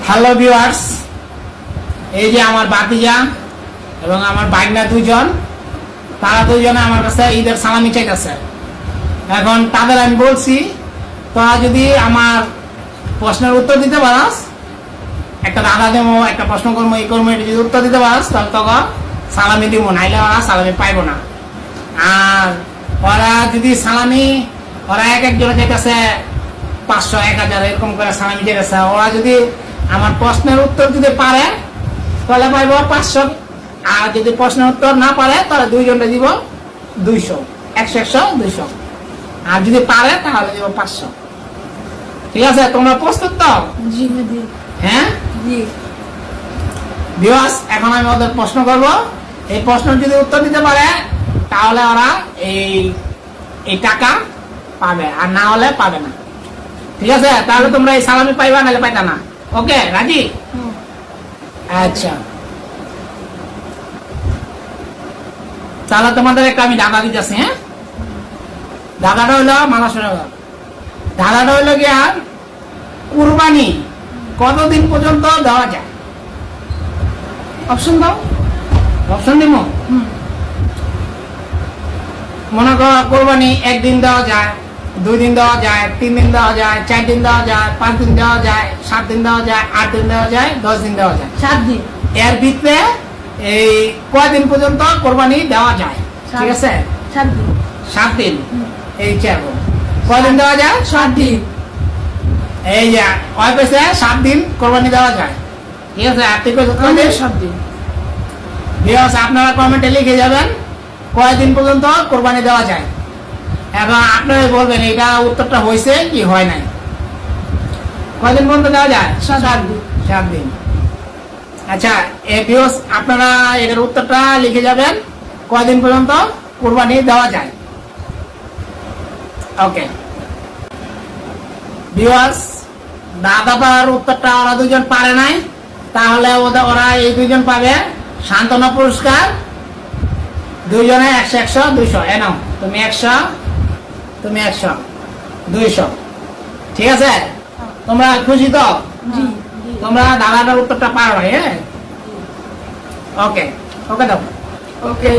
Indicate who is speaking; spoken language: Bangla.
Speaker 1: হ্যালো ভিউয়ার্স, এই যে আমার বাতিজা এবং আমার বাইগনা দুইজন, তারা দুইজনে আমার কাছে ঈদের সালামি চাইতেছে। এখন তাদের আমি বলছি, তোরা যদি আমার প্রশ্নের উত্তর দিতে পারাস, একটা দাদা দেবো, একটা প্রশ্ন করবো, এই করবো, এটা যদি উত্তর দিতে পারাস তাহলে তোকে সালামি দিব, নাইলে ওরা সালামি পাইব না। আর ওরা যদি সালামি, ওরা এক একজনে চাইতেছে 500, 1000 এরকম করে সালামি চাইতেছে। ওরা যদি আমার প্রশ্নের উত্তর যদি পারে তাহলে পাইব 500, আর যদি প্রশ্নের উত্তর না পারে তাহলে দুইজনটা দিব 200, 100, 100, 200। আর যদি পারে তাহলে দিব 500। ঠিক আছে, তোমরা প্রস্তুত তো?
Speaker 2: জি জি
Speaker 1: হ্যাঁ
Speaker 2: জি।
Speaker 1: ভিউয়ার্স, এখন আমি ওদের প্রশ্ন করব। এই প্রশ্ন যদি উত্তর দিতে পারে তাহলে ওরা এই টাকা পাবে, আর না হলে পাবে না। ঠিক আছে, তাহলে তোমরা এই সালামি পাইবা, নাহলে পাইতা না। ওকে, রাজি? আচ্ছা, তাহলে তোমাদের একটা আমি দাদা দিতেছি। হ্যাঁ, দাদাটা হইলো মালা শোনা, দাদাটা হইলো গিয়া কুরবানি কতদিন পর্যন্ত দেওয়া যায়? অপশন দাও, অপশন দিব। মনে করো কোরবানি 1 দিন দেওয়া যায়, 2 দিন দেওয়া যায়, 3 দিন দেওয়া যায়, 4 দিন দেওয়া যায়, 5 দিন দেওয়া যায়, 7 দিন দেওয়া যায়, 8 দিন দেওয়া যায়, 10 দিন দেওয়া যায়।
Speaker 2: 7 দিন।
Speaker 1: এর ভিতরে এই কয়দিন পর্যন্ত কোরবানি দেওয়া যায়? ঠিক আছে,
Speaker 2: 7 দিন।
Speaker 1: 7 দিন। এই চার কয়দিন দেওয়া যায়?
Speaker 2: 7 দিন।
Speaker 1: এই যে ওই পেছে 7 দিন কোরবানি দেওয়া যায়। ঠিক আছে, আর ঠিক আছে,
Speaker 2: 7 দিন।
Speaker 1: ভিউয়ার্স, আপনারা কমেন্টে লিখে যাবেন কয়দিন পর্যন্ত কোরবানি দেওয়া যায়, এবং আপনারা বলবেন এটা উত্তরটা হয়েছে কি হয় নাই। কয়দিন পর্যন্ত দেওয়া যায়?
Speaker 2: 7 দিন।
Speaker 1: 7 দিন। আচ্ছা, এই ভিউয়ার্স, আপনারা এটার উত্তরটা লিখে যাবেন কয়দিন পর্যন্ত কোরবানি দেওয়া যায়। ওকে ভিউয়ার্স, দাদাটার উত্তরটা ওরা দুজন পারে নাই, তাহলে ওরা এই দুজন পাবে সান্ত্বনা পুরস্কার। দুইজনে 100, 100, 200। নাও, তুমি 100, তুমি 100, 200। ঠিক আছে, তোমরা খুশি তো?
Speaker 2: জি।
Speaker 1: তোমরা দাদাটার উত্তরটা পারো। হ্যাঁ, ওকে, ওকে দাও।
Speaker 2: ওকে।